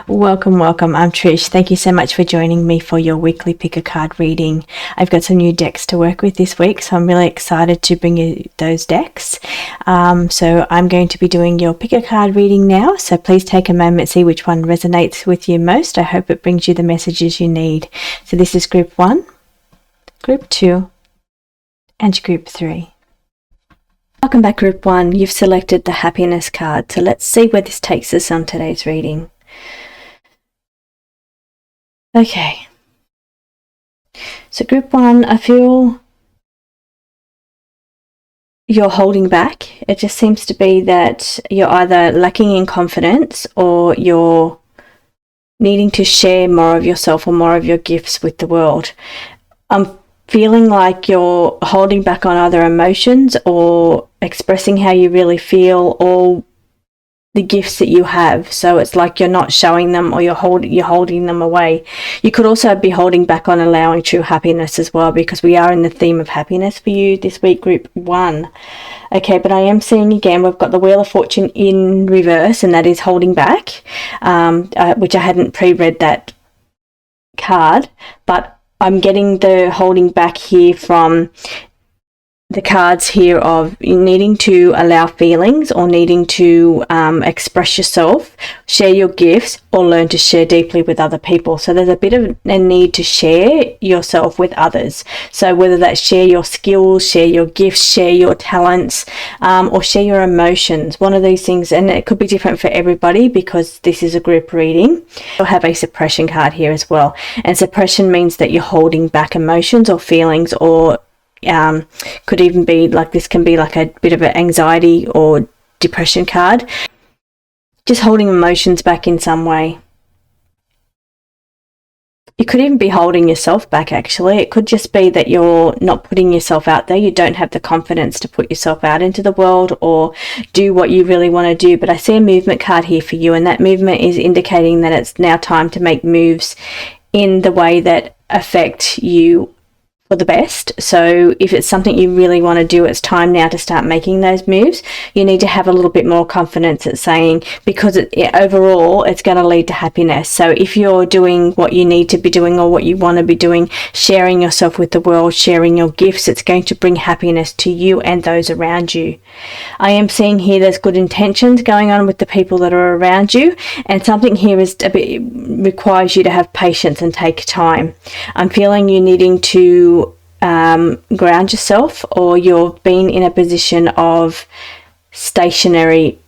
Welcome. I'm Trish. Thank you so much for joining me for your weekly pick a card reading. I've got some new decks to work with this week, so I'm really excited to bring you those decks. So I'm going to be doing your pick a card reading now, so please take a moment, see which one resonates with you most. I hope it brings you the messages you need. So this is group 1, group 2, and group 3. Welcome back, group 1. You've selected the happiness card, so let's see where this takes us on today's reading. Okay, so group 1, I feel you're holding back. It just seems to be that you're either lacking in confidence or you're needing to share more of yourself or more of your gifts with the world. I'm feeling like you're holding back on either emotions or expressing how you really feel or the gifts that you have. So it's like you're not showing them or you're holding them away. You could also be holding back on allowing true happiness as well, because we are in the theme of happiness for you this week, group 1. Okay, but I am seeing again, we've got the Wheel of Fortune in reverse, and that is holding back, which I hadn't pre-read that card, but I'm getting the holding back here from the cards here of needing to allow feelings or needing to express yourself, share your gifts, or learn to share deeply with other people. So there's a bit of a need to share yourself with others. So whether that's share your skills, share your gifts, share your talents, or share your emotions, one of these things, and it could be different for everybody because this is a group reading. You'll have a suppression card here as well. And suppression means that you're holding back emotions or feelings, or could even be like, this can be like a bit of an anxiety or depression card, just holding emotions back in some way. You could even be holding yourself back, actually. It could just be that you're not putting yourself out there. You don't have the confidence to put yourself out into the world or do what you really want to do. But I see a movement card here for you, and that movement is indicating that it's now time to make moves in the way that affect you for the best. So if it's something you really want to do, it's time now to start making those moves. You need to have a little bit more confidence at saying, because overall it's going to lead to happiness. So if you're doing what you need to be doing or what you want to be doing, sharing yourself with the world, sharing your gifts, it's going to bring happiness to you and those around you. I am seeing here there's good intentions going on with the people that are around you, and something here is a bit requires you to have patience and take time. I'm feeling you needing to ground yourself, or you've been in a position of stationary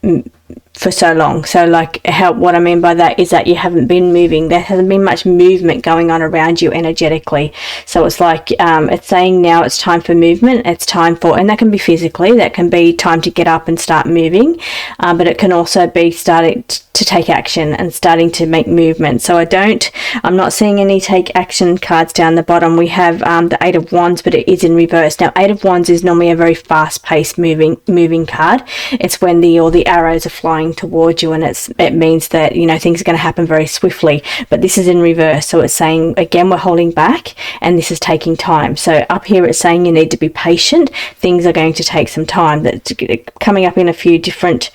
for so long. So like, what I mean by that is that you haven't been moving. There hasn't been much movement going on around you energetically. So it's like, it's saying now it's time for movement. It's time for, and that can be physically, that can be time to get up and start moving. But it can also be starting to take action and starting to make movement. So I'm not seeing any take action cards down the bottom. We have the 8 of Wands, but it is in reverse. Now 8 of Wands is normally a very fast paced moving card. It's when all the arrows are flying towards you, and it means that things are going to happen very swiftly. But this is in reverse, so it's saying again we're holding back and this is taking time. So up here it's saying you need to be patient. Things are going to take some time. That's coming up in a few different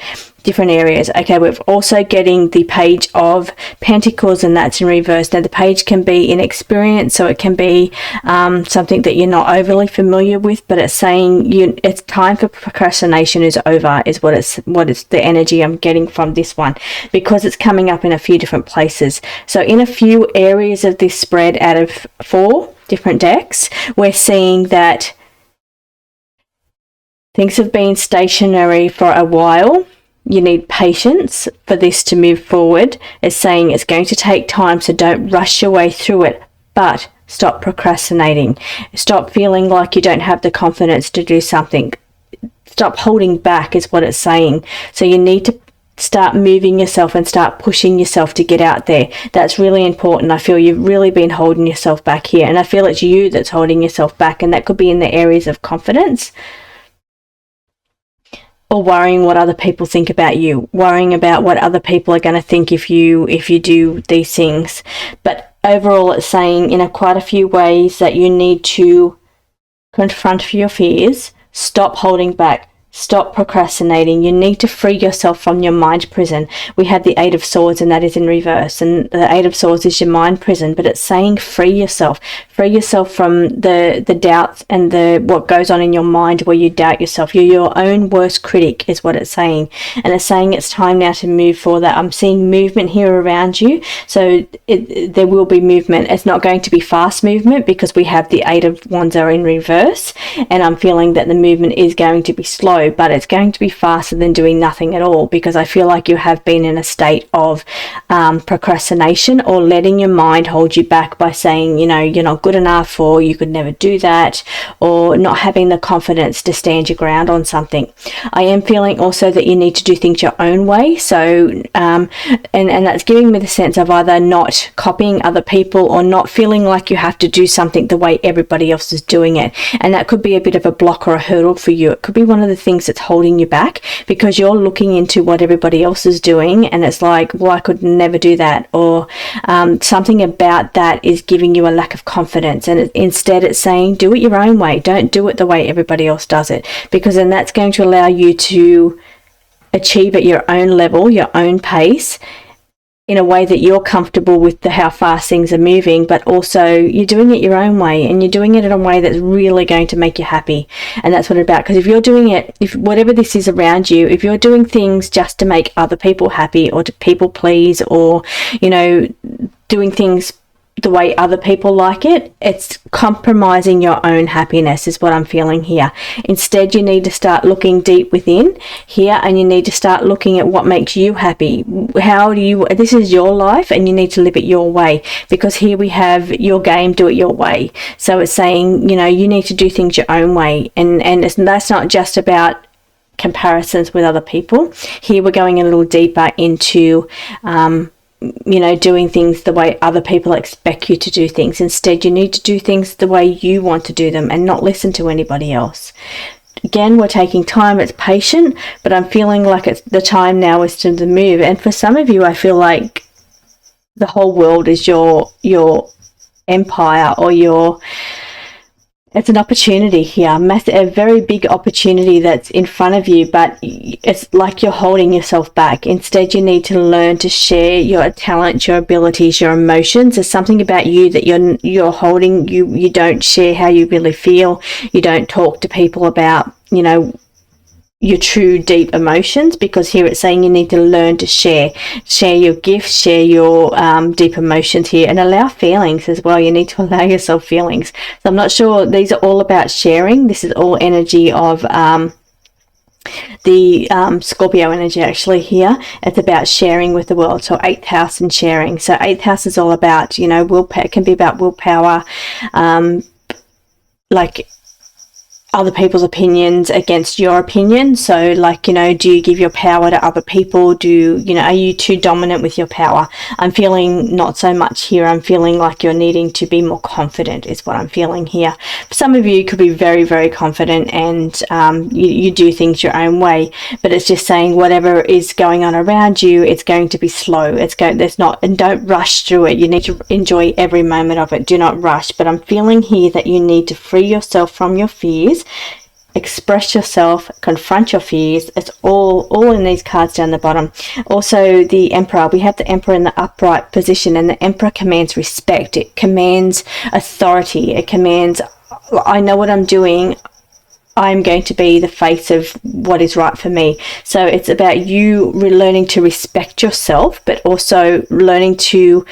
areas. Okay, we're also getting the Page of Pentacles, and that's in reverse. Now the page can be inexperienced, so it can be something that you're not overly familiar with, but it's saying it's time for procrastination is over, is what it's the energy I'm getting from this one, because it's coming up in a few different places. So in a few areas of this spread out of 4 different decks, we're seeing that things have been stationary for a while. You need patience for this to move forward. It's saying it's going to take time, so don't rush your way through it, but stop procrastinating. Stop feeling like you don't have the confidence to do something. Stop holding back is what it's saying. So you need to start moving yourself and start pushing yourself to get out there. That's really important. I feel you've really been holding yourself back here, and I feel it's you that's holding yourself back, and that could be in the areas of confidence, or worrying what other people think about you, worrying about what other people are going to think if you do these things. But overall it's saying in quite a few ways that you need to confront your fears, stop holding back, Stop procrastinating. You need to free yourself from your mind prison. We have the Eight of Swords, and that is in reverse. And the Eight of Swords is your mind prison, but it's saying free yourself. Free yourself from the doubts and the what goes on in your mind where you doubt yourself. You're your own worst critic is what it's saying. And it's saying it's time now to move for that. I'm seeing movement here around you. So there will be movement. It's not going to be fast movement because we have the Eight of Wands are in reverse. And I'm feeling that the movement is going to be slow, but it's going to be faster than doing nothing at all, because I feel like you have been in a state of procrastination, or letting your mind hold you back by saying, you know, you're not good enough, or you could never do that, or not having the confidence to stand your ground on something. I am feeling also that you need to do things your own way. So and that's giving me the sense of either not copying other people or not feeling like you have to do something the way everybody else is doing it. And that could be a bit of a block or a hurdle for you. It could be one of the things that's holding you back, because you're looking into what everybody else is doing and it's like, well, I could never do that, or something about that is giving you a lack of confidence. And instead it's saying, do it your own way. Don't do it the way everybody else does it, because then that's going to allow you to achieve at your own level, your own pace, in a way that you're comfortable with how fast things are moving, but also you're doing it your own way, and you're doing it in a way that's really going to make you happy. And that's what it's about. Because if you're doing it, if whatever this is around you, if you're doing things just to make other people happy, or to people please, or, you know, doing things the way other people like it, it's compromising your own happiness is what I'm feeling here. Instead, you need to start looking deep within here, and you need to start looking at what makes you happy. How do you, this is your life, and you need to live it your way, because here we have your game, do it your way. So it's saying, you know, you need to do things your own way, and that's not just about comparisons with other people. Here we're going a little deeper into you know, doing things the way other people expect you to do things. Instead, you need to do things the way you want to do them, and not listen to anybody else. Again, we're taking time, it's patient, but I'm feeling like it's the time now is to the move. And for some of you, I feel like the whole world is your empire, or it's an opportunity here, a very big opportunity that's in front of you, but it's like you're holding yourself back. Instead, you need to learn to share your talents, your abilities, your emotions. There's something about you that you're holding. You don't share how you really feel. You don't talk to people about, you know, your true deep emotions, because here it's saying you need to learn to share your gifts, share your deep emotions here, and allow feelings as well. You need to allow yourself feelings. So I'm not sure, these are all about sharing. This is all energy of the Scorpio energy actually here. It's about sharing with the world. So 8th house and sharing. So 8th house is all about, you know, willpower. It can be about willpower, like other people's opinions against your opinion. So like, you know, do you give your power to other people? Are you too dominant with your power? I'm feeling not so much here. I'm feeling like you're needing to be more confident is what I'm feeling here. For some of you, could be very, very confident, and you do things your own way, but it's just saying whatever is going on around you, it's going to be slow. And don't rush through it. You need to enjoy every moment of it. Do not rush. But I'm feeling here that you need to free yourself from your fears, express yourself, confront your fears. It's all in these cards down the bottom. Also the Emperor, we have the Emperor in the upright position, and the Emperor commands respect. It commands authority. It commands, I know what I'm doing. I'm going to be the face of what is right for me. So it's about you learning to respect yourself, but also learning to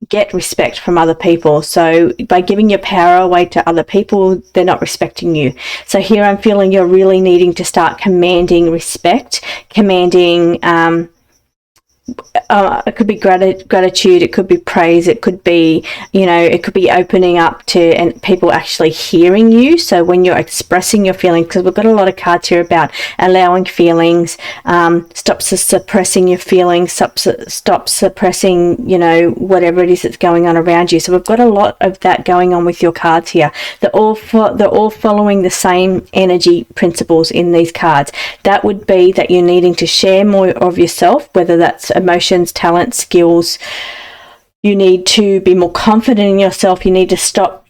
get respect from other people. So by giving your power away to other people, they're not respecting you. So here I'm feeling you're really needing to start commanding respect, commanding it could be gratitude, it could be praise, it could be, you know, it could be opening up to and people actually hearing you. So when you're expressing your feelings, because we've got a lot of cards here about allowing feelings, stop suppressing your feelings, stop suppressing, you know, whatever it is that's going on around you. So we've got a lot of that going on with your cards here. They're all following the same energy principles in these cards. That would be that you're needing to share more of yourself, whether that's emotions, talents, skills. You need to be more confident in yourself. You need to stop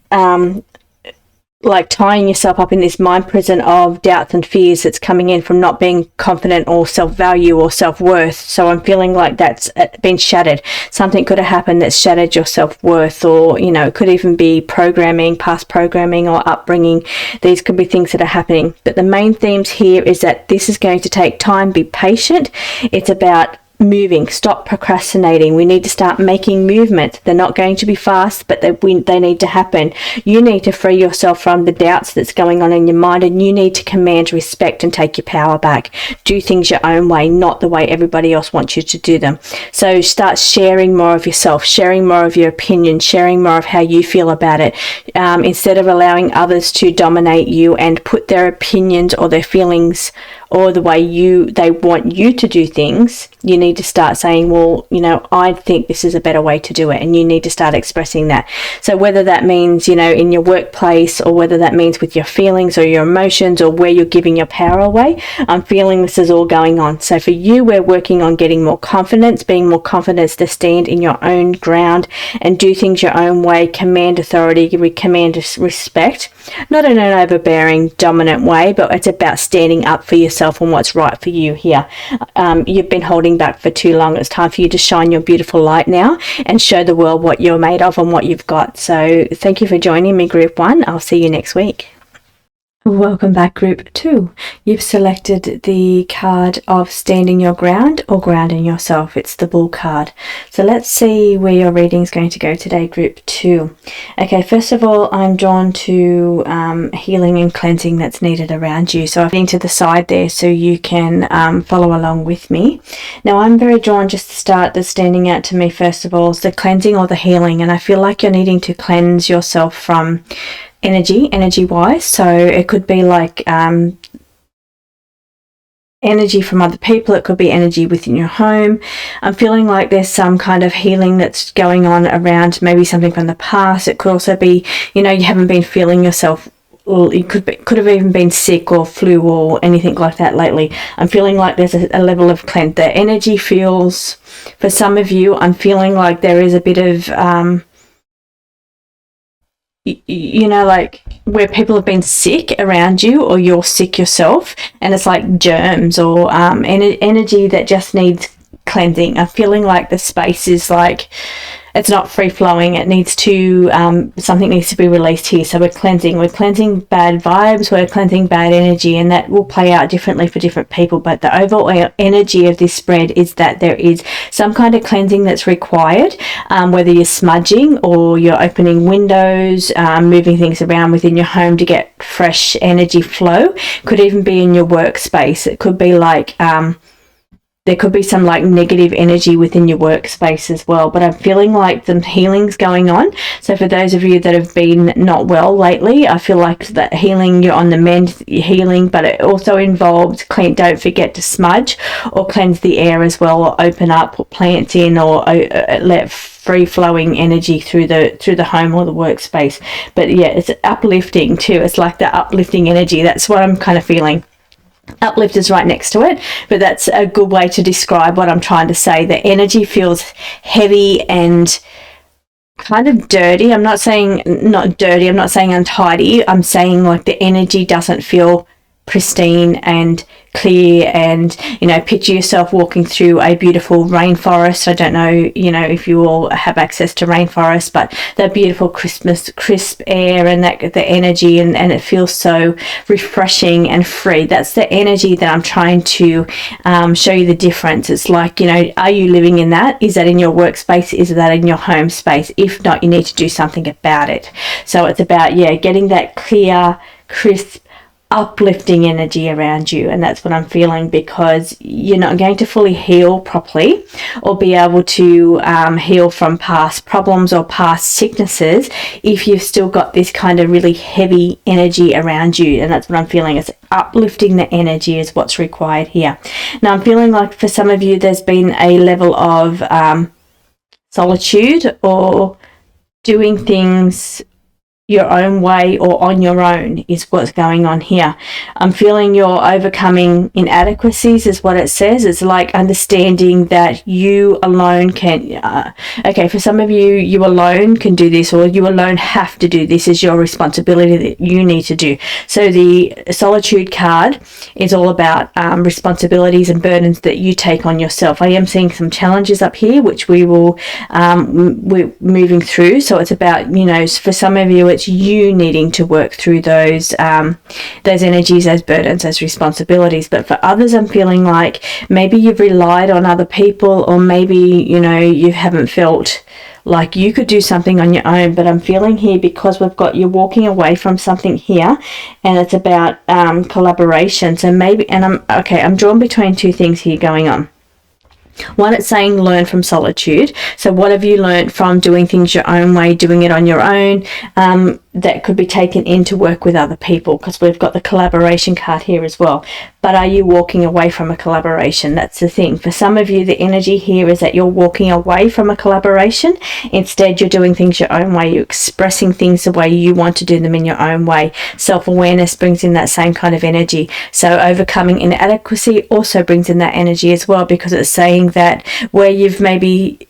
like tying yourself up in this mind prison of doubts and fears that's coming in from not being confident or self-value or self-worth. So I'm feeling like that's been shattered. Something could have happened that's shattered your self-worth, or, you know, it could even be programming, past programming or upbringing. These could be things that are happening. But the main themes here is that this is going to take time. Be patient. It's about moving. Stop procrastinating. We need to start making movement. They're not going to be fast, but they need to happen. You need to free yourself from the doubts that's going on in your mind, and you need to command respect and take your power back. Do things your own way, not the way everybody else wants you to do them. So start sharing more of yourself, sharing more of your opinion, sharing more of how you feel about it, instead of allowing others to dominate you and put their opinions or their feelings or the way they want you to do things. You need to start saying, well, you know, I think this is a better way to do it, and you need to start expressing that. So whether that means, you know, in your workplace, or whether that means with your feelings or your emotions, or where you're giving your power away, I'm feeling this is all going on. So for you, we're working on getting more confidence, being more confident to stand in your own ground and do things your own way, command authority, command respect, not in an overbearing, dominant way, but it's about standing up for yourself and what's right for you here. You've been holding back for too long. It's time for you to shine your beautiful light now and show the world what you're made of and what you've got. So thank you for joining me, Group 1. I'll see you next week. Welcome back, Group 2. You've selected the card of standing your ground or grounding yourself. It's the Bull card. So let's see where your reading is going to go today, Group 2. Okay, first of all, I'm drawn to healing and cleansing that's needed around you. So I've been to the side there so you can follow along with me. Now, I'm very drawn, just to start, that's standing out to me, first of all, is the cleansing or the healing. And I feel like you're needing to cleanse yourself from energy wise. So it could be like energy from other people. It could be energy within your home. I'm feeling like there's some kind of healing that's going on around, maybe something from the past. It could also be, you know, you haven't been feeling yourself. You could have even been sick or flu or anything like that lately. I'm feeling like there's a level of cleanse. The energy feels, for some of you, I'm feeling like there is a bit of you know, like where people have been sick around you, or you're sick yourself, and it's like germs or energy that just needs cleansing. I'm feeling like the space is like, it's not free flowing. It needs to, something needs to be released here. So we're cleansing bad vibes, we're cleansing bad energy, and that will play out differently for different people. But the overall energy of this spread is that there is some kind of cleansing that's required, whether you're smudging or you're opening windows, moving things around within your home to get fresh energy flow. Could even be in your workspace. It could be like, there could be some like negative energy within your workspace as well, but I'm feeling like some healing's going on. So for those of you that have been not well lately, I feel like that healing, you're on the mend, healing, but it also involves don't forget to smudge or cleanse the air as well, or open up, put plants in, or let free flowing energy through the home or the workspace. But yeah, it's uplifting too. It's like the uplifting energy. That's what I'm kind of feeling. Uplift is right next to it, but that's a good way to describe what I'm trying to say. The energy feels heavy and kind of dirty. I'm not saying not dirty, I'm not saying untidy. I'm saying like the energy doesn't feel pristine and clear, and, you know, picture yourself walking through a beautiful rainforest. I don't know, you know, if you all have access to rainforest, but that beautiful crisp air and that the energy, and it feels so refreshing and free. That's the energy that I'm trying to show you the difference. It's like, you know, are you living in that? Is that in your workspace? Is that in your home space? If not, you need to do something about it. So it's about, yeah, getting that clear, crisp, uplifting energy around you. And that's what I'm feeling, because you're not going to fully heal properly or be able to heal from past problems or past sicknesses if you've still got this kind of really heavy energy around you. And that's what I'm feeling. It's uplifting the energy is what's required here. Now I'm feeling like for some of you there's been a level of solitude, or doing things your own way or on your own is what's going on here. I'm feeling you're overcoming inadequacies is what it says. It's like understanding that you alone can, okay, for some of you, you alone can do this, or you alone have to do this, is your responsibility that you need to do. So the Solitude card is all about responsibilities and burdens that you take on yourself. I am seeing some challenges up here, which we're moving through. So it's about, for some of you, it's you needing to work through those energies, as burdens, as responsibilities. But for others, I'm feeling like maybe you've relied on other people, or maybe you haven't felt like you could do something on your own. But I'm feeling here, because we've got you walking away from something here, and it's about collaboration. So maybe, and I'm drawn between two things here going on. One, it's saying learn from solitude. So what have you learned from doing things your own way, doing it on your own, that could be taken in to work with other people? Because we've got the collaboration card here as well. But are you walking away from a collaboration? That's the thing. For some of you, the energy here is that you're walking away from a collaboration. Instead, you're doing things your own way. You're expressing things the way you want to do them in your own way. Self-awareness brings in that same kind of energy. So overcoming inadequacy also brings in that energy as well, because it's saying that where you've maybe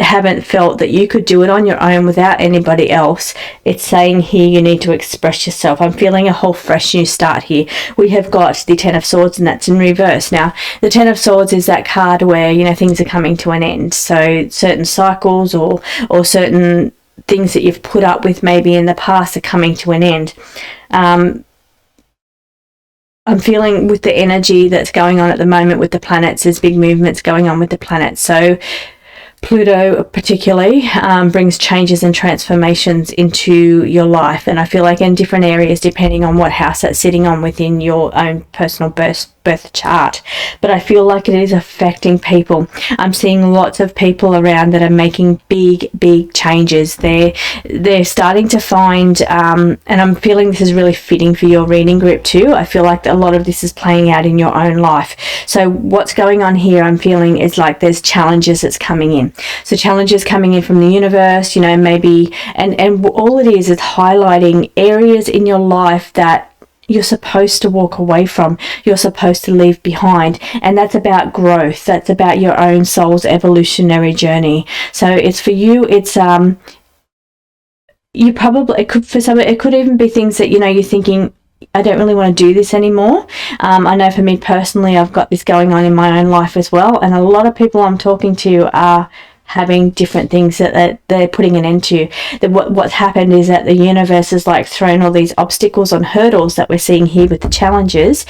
haven't felt that you could do it on your own without anybody else, it's saying here you need to express yourself. I'm feeling a whole fresh new start here. We have got the Ten of Swords, and that's in reverse. Now, the Ten of Swords is that card where, things are coming to an end. So certain cycles or certain things that you've put up with maybe in the past are coming to an end. I'm feeling with the energy that's going on at the moment with the planets, there's big movements going on with the planets. So Pluto particularly brings changes and transformations into your life, and I feel like in different areas depending on what house that's sitting on within your own personal birth chart. But I feel like it is affecting people. I'm seeing lots of people around that are making big changes. They're starting to find and I'm feeling this is really fitting for your reading group too. I feel like a lot of this is playing out in your own life. So what's going on here, I'm feeling, is like there's challenges that's coming in. So challenges coming in from the universe, maybe, and all it is highlighting areas in your life that you're supposed to walk away from, you're supposed to leave behind. And that's about growth. That's about your own soul's evolutionary journey. So it's for you, it's you probably, it could even be things that you're thinking, I don't really want to do this anymore. I know for me personally, I've got this going on in my own life as well, and a lot of people I'm talking to are having different things that they're putting an end to. What's happened is that the universe has thrown all these obstacles and hurdles that we're seeing here with the challenges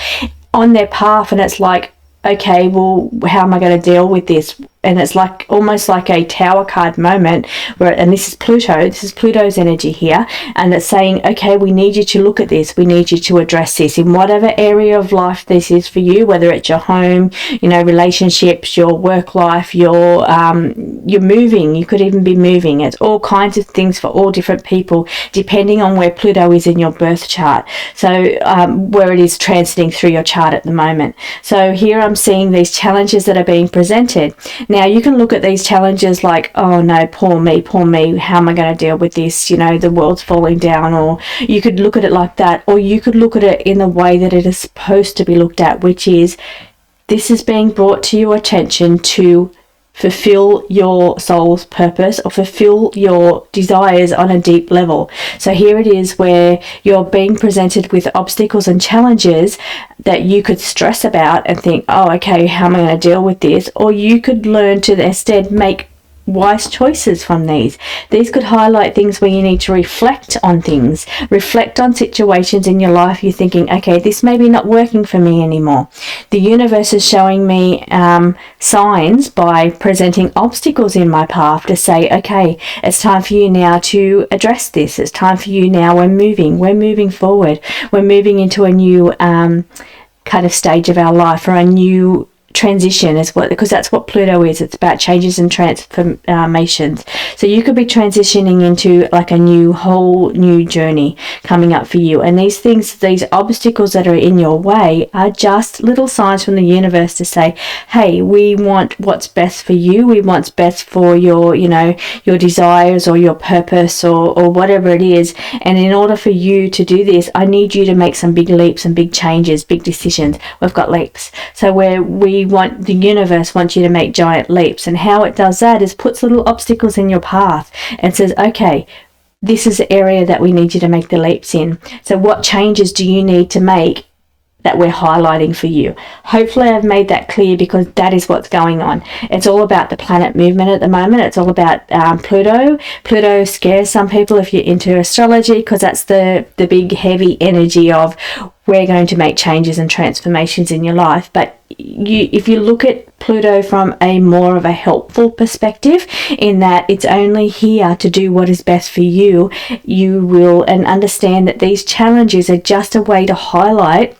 on their path, and it's like, okay, well, how am I going to deal with this? And it's like almost like a tower card moment where, and this is Pluto's energy here, and it's saying, okay, we need you to look at this, we need you to address this in whatever area of life this is for you, whether it's your home, relationships, your work life, you're moving, you could even be moving. It's all kinds of things for all different people depending on where Pluto is in your birth chart, so where it is transiting through your chart at the moment. So here I'm seeing these challenges that are being presented. Now, you can look at these challenges like, oh no, poor me, how am I going to deal with this? The world's falling down. Or you could look at it like that, or you could look at it in the way that it is supposed to be looked at, which is this is being brought to your attention to fulfill your soul's purpose or fulfill your desires on a deep level. So here it is where you're being presented with obstacles and challenges that you could stress about and think, oh, okay, how am I going to deal with this? Or you could learn to instead make wise choices from these. These could highlight things where you need to reflect on things, reflect on situations in your life. You're thinking, okay, this may be not working for me anymore. The universe is showing me signs by presenting obstacles in my path to say, okay, it's time for you now to address this. It's time for you now. We're moving forward. We're moving into a new kind of stage of our life, or a new transition is what, because that's what Pluto is. It's about changes and transformations. So you could be transitioning into like a whole new journey coming up for you. And these things, these obstacles that are in your way are just little signs from the universe to say, hey, we want what's best for you. We want what's best for your, your desires or your purpose or whatever it is. And in order for you to do this, I need you to make some big leaps and big changes, big decisions. We've got leaps. So where the universe wants you to make giant leaps, and how it does that is puts little obstacles in your path and says, okay, this is the area that we need you to make the leaps in. So what changes do you need to make that we're highlighting for you? Hopefully I've made that clear, because that is what's going on. It's all about the planet movement at the moment. It's all about Pluto. Pluto scares some people if you're into astrology, because that's the big heavy energy of we're going to make changes and transformations in your life. But if you look at Pluto from a more of a helpful perspective, in that it's only here to do what is best for you, you will and understand that these challenges are just a way to highlight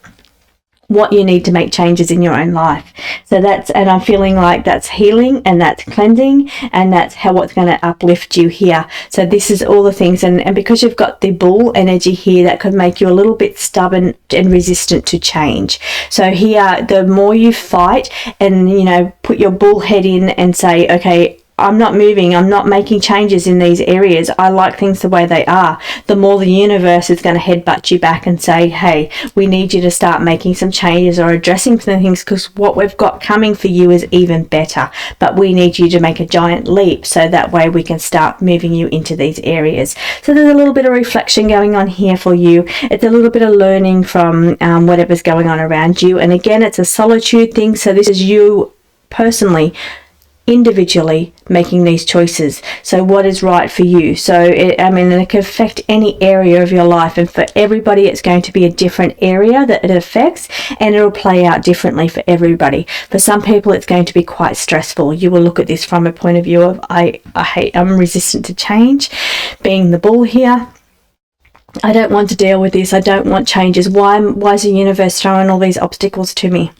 what you need to make changes in your own life. So and I'm feeling like that's healing, and that's cleansing, and that's what's going to uplift you here. So this is all the things, and because you've got the bull energy here, that could make you a little bit stubborn and resistant to change. So here, the more you fight and put your bull head in and say, okay, I'm not moving, I'm not making changes in these areas, I like things the way they are, the more the universe is going to headbutt you back and say, hey, we need you to start making some changes or addressing some things, because what we've got coming for you is even better, but we need you to make a giant leap, so that way we can start moving you into these areas. So there's a little bit of reflection going on here for you. It's a little bit of learning from whatever's going on around you. And again, it's a solitude thing, so this is you personally, individually making these choices. So what is right for you? So it can affect any area of your life, and for everybody it's going to be a different area that it affects, and it'll play out differently for everybody. For some people it's going to be quite stressful. You will look at this from a point of view of I'm resistant to change, being the bull here. I don't want to deal with this. I don't want changes. Why is the universe throwing all these obstacles to me?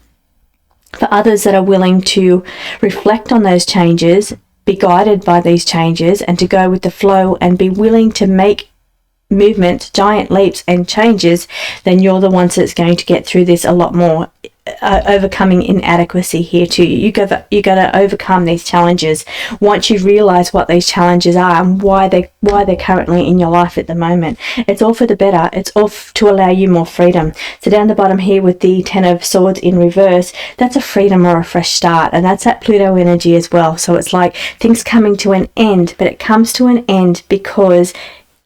For others that are willing to reflect on those changes, be guided by these changes, and to go with the flow and be willing to make movement, giant leaps and changes, then you're the ones that's going to get through this a lot more. Overcoming inadequacy here too. You got to overcome these challenges once you realize what these challenges are and why they're currently in your life at the moment. It's all for the better. It's all to allow you more freedom. So down the bottom here with the Ten of Swords in reverse, that's a freedom or a fresh start, and that's that Pluto energy as well. So it's like things coming to an end, but it comes to an end because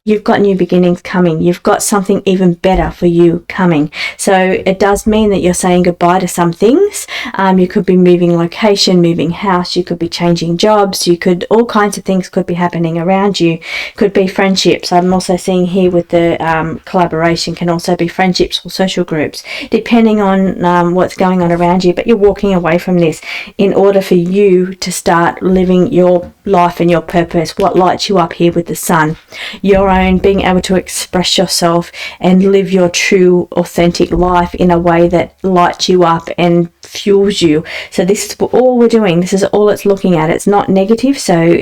you've got new beginnings coming. You've got something even better for you coming. So it does mean that you're saying goodbye to some things. You could be moving location, moving house. You could be changing jobs. All kinds of things could be happening around you. Could be friendships. I'm also seeing here with the collaboration can also be friendships or social groups, depending on what's going on around you. But you're walking away from this in order for you to start living your life and your purpose, what lights you up here with the sun, your own, being able to express yourself and live your true authentic life in a way that lights you up and fuels you. So this is all we're doing. This is all it's looking at. It's not negative, so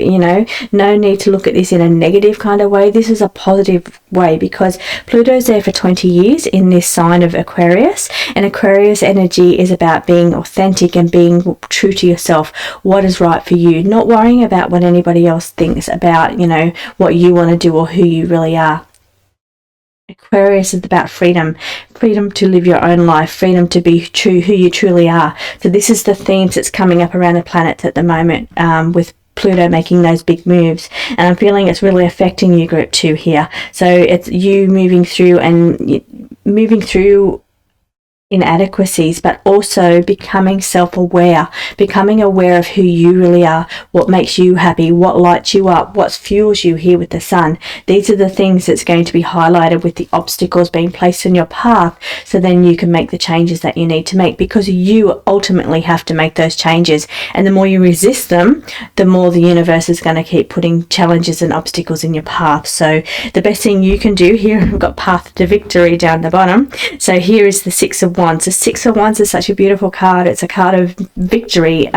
no need to look at this in a negative kind of way. This is a positive way, because Pluto's there for 20 years in this sign of Aquarius, and Aquarius energy is about being authentic and being true to yourself, what is right for you, not worrying about what anybody else thinks about what you want to do or who you really are. Aquarius is about freedom to live your own life, freedom to be true, who you truly are. So this is the themes that's coming up around the planets at the moment, with Pluto making those big moves, and I'm feeling it's really affecting you, group 2 here. So it's you moving through inadequacies, but also becoming self-aware, becoming aware of who you really are, what makes you happy, what lights you up, what fuels you here with the sun. These are the things that's going to be highlighted with the obstacles being placed in your path, so then you can make the changes that you need to make, because you ultimately have to make those changes, and the more you resist them, the more the universe is going to keep putting challenges and obstacles in your path. So the best thing you can do here, I've got path to victory down the bottom, so here is the Six of of Wands. The Six of Wands is such a beautiful card. It's a card of victory,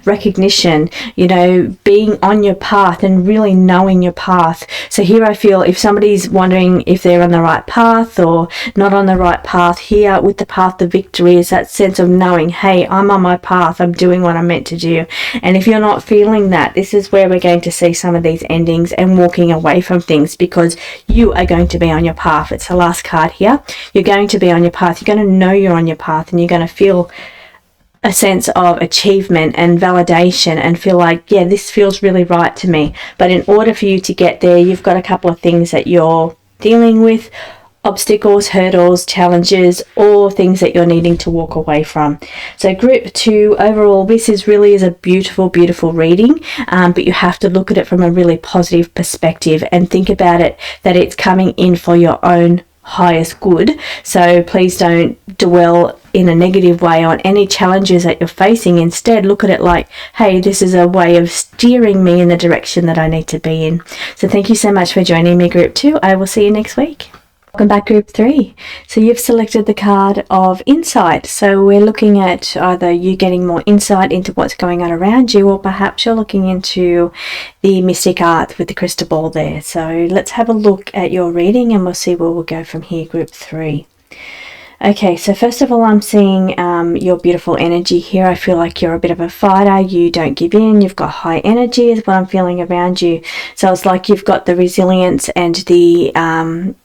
recognition, you know, being on your path and really knowing your path. So here I feel if somebody's wondering if they're on the right path or not on the right path, here with the path of victory is that sense of knowing, hey, I'm on my path, I'm doing what I'm meant to do. And if you're not feeling that, this is where we're going to see some of these endings and walking away from things, because you are going to be on your path. It's the last card here. You're going to be on your path. You're going to know you're on your path, and you're going to feel a sense of achievement and validation and feel like, yeah, this feels really right to me. But in order for you to get there, you've got a couple of things that you're dealing with, obstacles, hurdles, challenges, or things that you're needing to walk away from. So group 2, overall, this is a beautiful, beautiful reading, but you have to look at it from a really positive perspective and think about it that it's coming in for your own highest good. So please don't dwell in a negative way on any challenges that you're facing. Instead, look at it like, hey, this is a way of steering me in the direction that I need to be in. So thank you so much for joining me, group 2. I will see you next week. Welcome back, group 3. So you've selected the card of insight. So we're looking at either you getting more insight into what's going on around you, or perhaps you're looking into the mystic art with the crystal ball there. So let's have a look at your reading and we'll see where we'll go from here, group 3. Okay, so first of all, I'm seeing your beautiful energy here. I feel like you're a bit of a fighter. You don't give in. You've got high energy is what I'm feeling around you. So it's like you've got the resilience and the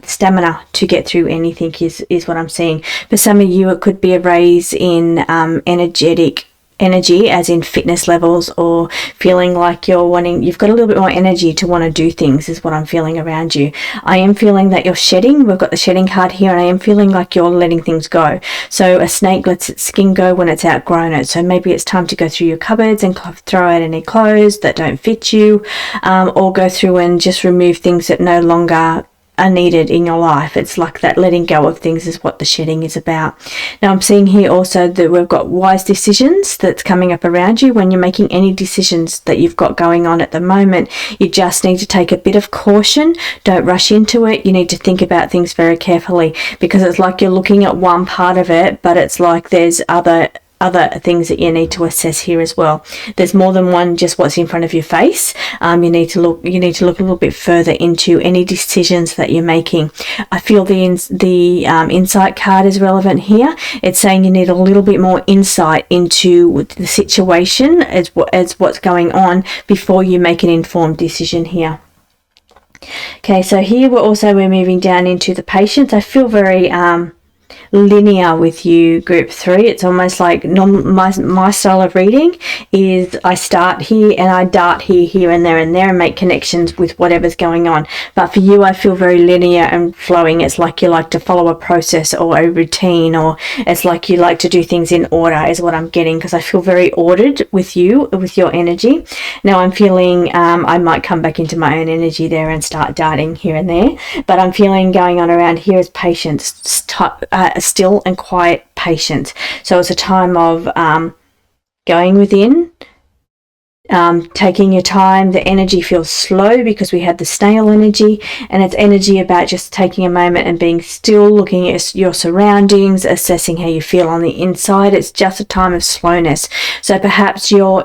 stamina to get through anything is what I'm seeing. For some of you, it could be a raise in energy, as in fitness levels, or feeling like you've got a little bit more energy to want to do things is what I'm feeling around you. I am feeling that you're shedding. We've got the shedding card here, and I am feeling like you're letting things go. So a snake lets its skin go when it's outgrown it. So maybe it's time to go through your cupboards and throw out any clothes that don't fit you, or go through and just remove things that no longer are needed in your life. It's like that letting go of things is what the shedding is about. Now I'm seeing here also that we've got wise decisions that's coming up around you. When you're making any decisions that you've got going on at the moment, you just need to take a bit of caution. Don't rush into it. You need to think about things very carefully, because it's like you're looking at one part of it, but it's like there's other things that you need to assess here as well. There's more than one just what's in front of your face. You need to look a little bit further into any decisions that you're making. I feel the insight card is relevant here. It's saying you need a little bit more insight into the situation as what's going on before you make an informed decision here. Okay, so here we're moving down into the patience. I feel very linear with you, group 3. It's almost like my style of reading is I start here and I dart here and there and make connections with whatever's going on. But for you, I feel very linear and flowing. It's like you like to follow a process or a routine, or it's like you like to do things in order is what I'm getting, because I feel very ordered with you, with your energy. Now I'm feeling I might come back into my own energy there and start darting here and there, but I'm feeling going on around here is patience, still and quiet patience. So it's a time of going within, taking your time. The energy feels slow because we had the snail energy, and it's energy about just taking a moment and being still, looking at your surroundings, assessing how you feel on the inside. It's just a time of slowness. So perhaps you're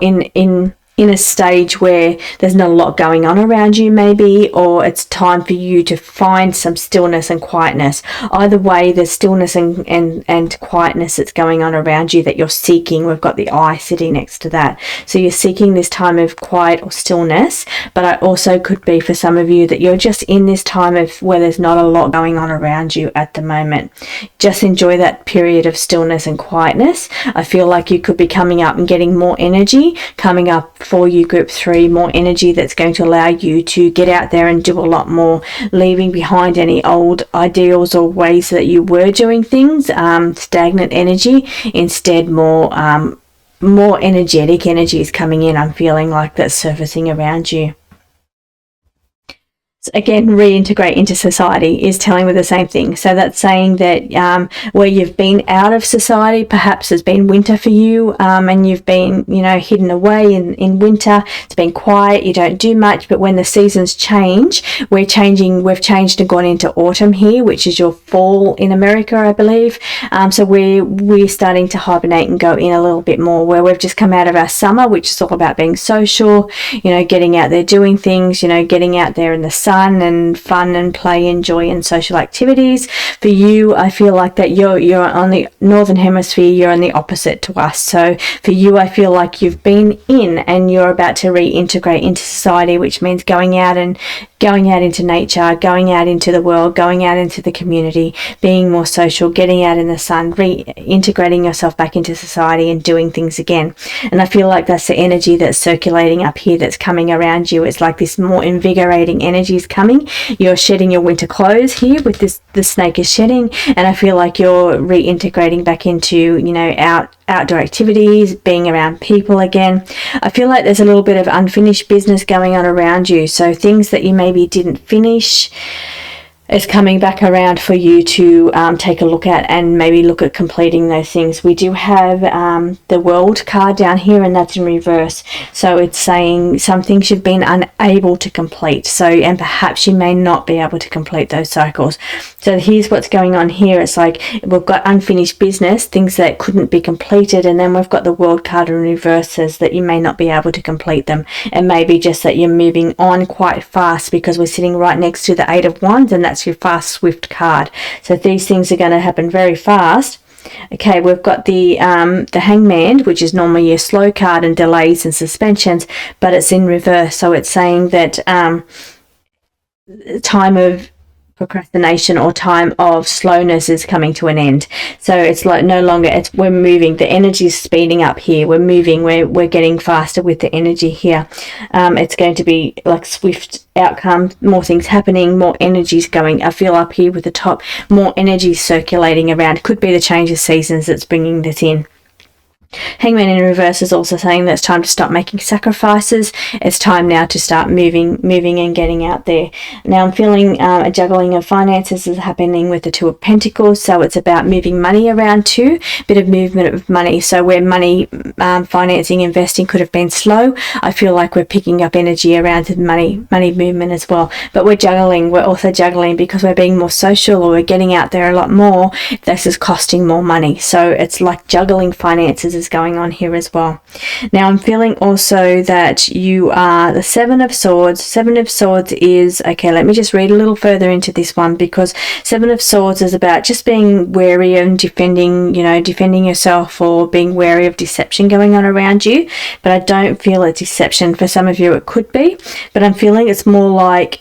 in a stage where there's not a lot going on around you maybe, or it's time for you to find some stillness and quietness. Either way, there's stillness and quietness that's going on around you that you're seeking. We've got the eye sitting next to that. So you're seeking this time of quiet or stillness, but it also could be for some of you that you're just in this time of where there's not a lot going on around you at the moment. Just enjoy that period of stillness and quietness. I feel like you could be coming up and getting more energy coming up for you, group 3, more energy that's going to allow you to get out there and do a lot more, leaving behind any old ideals or ways that you were doing things, stagnant energy. Instead, more energetic energy is coming in. I'm feeling like that's surfacing around you. again, reintegrate into society is telling me the same thing. So that's saying that where you've been out of society, perhaps it's been winter for you, and you've been, hidden away in winter. It's been quiet, you don't do much, but when the seasons change, we've changed and gone into autumn here, which is your fall in America, I believe. So we're starting to hibernate and go in a little bit more, where we've just come out of our summer, which is all about being social, getting out there, doing things, getting out there in the sun and fun and play and joy and social activities. For you, I feel like that you're on the northern hemisphere, you're on the opposite to us. So for you, I feel like you've been in and you're about to reintegrate into society, which means going out into nature, going out into the world, going out into the community, being more social, getting out in the sun, reintegrating yourself back into society and doing things again. And I feel like that's the energy that's circulating up here, that's coming around you. It's like this more invigorating energy is coming. You're shedding your winter clothes here with this, the snake is shedding, and I feel like you're reintegrating back into, outdoor activities, being around people again. I feel like there's a little bit of unfinished business going on around you. So things that you maybe didn't finish, is coming back around for you to take a look at and maybe look at completing those things. We do have the World card down here, and that's in reverse. So it's saying some things you've been unable to complete. So, and perhaps you may not be able to complete those cycles. So here's what's going on here. It's like we've got unfinished business, things that couldn't be completed, and then we've got the World card in reverse, says that you may not be able to complete them. And maybe just that you're moving on quite fast, because we're sitting right next to the Eight of Wands, and that's your fast, swift card. So these things are going to happen very fast. Okay, we've got the Hangman, which is normally your slow card and delays and suspensions, but it's in reverse. So it's saying that time of procrastination or time of slowness is coming to an end. So it's like no longer, we're moving, the energy is speeding up here, we're moving, we're getting faster with the energy here. It's going to be like swift outcome, more things happening, more energies going. I feel up here with the top, more energy circulating around. Could be the change of seasons that's bringing this in. Hangman in reverse is also saying that it's time to stop making sacrifices. It's time now to start moving and getting out there. Now I'm feeling a juggling of finances is happening with the Two of Pentacles. So it's about moving money around too, bit of movement of money. So where money, financing, investing could have been slow, I feel like we're picking up energy around the money movement as well. But we're also juggling because we're being more social, or we're getting out there a lot more. This is costing more money. So it's like juggling finances is going on here as well. Now I'm feeling also that you are the Seven of Swords. Seven of Swords is, okay, let me just read a little further into this one, because Seven of Swords is about just being wary and defending yourself, or being wary of deception going on around you. But I don't feel it's deception. For some of you it could be, but I'm feeling it's more like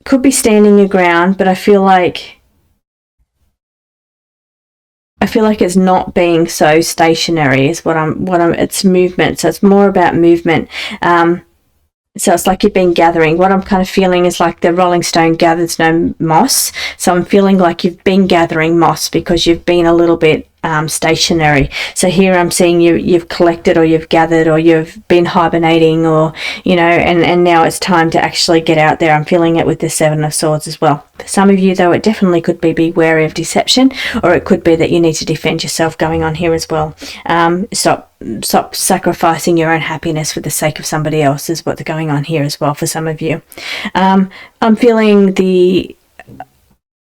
could be standing your ground, but I feel like it's not being so stationary is it's movement. So it's more about movement. So it's like you've been gathering. What I'm kind of feeling is like the Rolling Stone gathers no moss. So I'm feeling like you've been gathering moss because you've been a little bit stationary. So here I'm seeing you've collected, or you've gathered, or you've been hibernating, or and now it's time to actually get out there. I'm feeling it with the Seven of Swords as well. For some of you though, it definitely could be wary of deception, or it could be that you need to defend yourself going on here as well. Stop sacrificing your own happiness for the sake of somebody else is what's going on here as well for some of you. I'm feeling the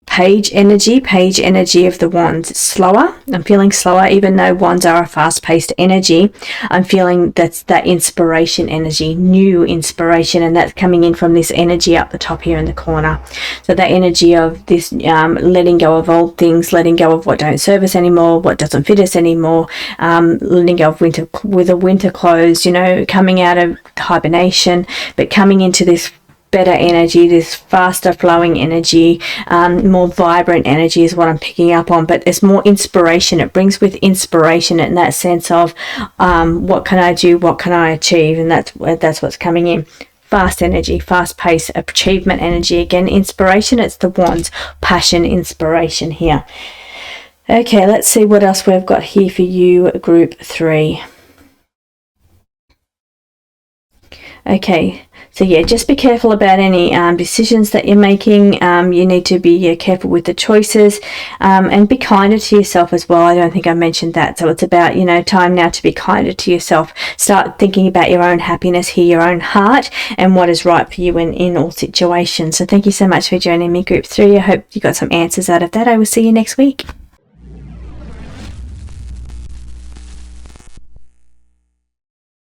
page energy of the wands. It's slower. I'm feeling slower, even though wands are a fast-paced energy. I'm feeling that's that inspiration energy, new inspiration, and that's coming in from this energy up the top here in the corner. So that energy of this letting go of old things, letting go of what don't serve us anymore, what doesn't fit us anymore, letting go of winter clothes, coming out of hibernation, but coming into this better energy, this faster flowing energy, more vibrant energy is what I'm picking up on. But there's more inspiration. It brings with inspiration in that sense of what can I do, what can I achieve, and that's what's coming in. Fast energy, fast pace, achievement energy. Again, inspiration. It's the wands, passion, inspiration here. Okay, let's see what else we've got here for you, group 3. Okay, So yeah, just be careful about any decisions that you're making. You need to be careful with the choices, and be kinder to yourself as well. I don't think I mentioned that. So it's about, time now to be kinder to yourself. Start thinking about your own happiness, hear your own heart, and what is right for you in all situations. So thank you so much for joining me, group 3. I hope you got some answers out of that. I will see you next week.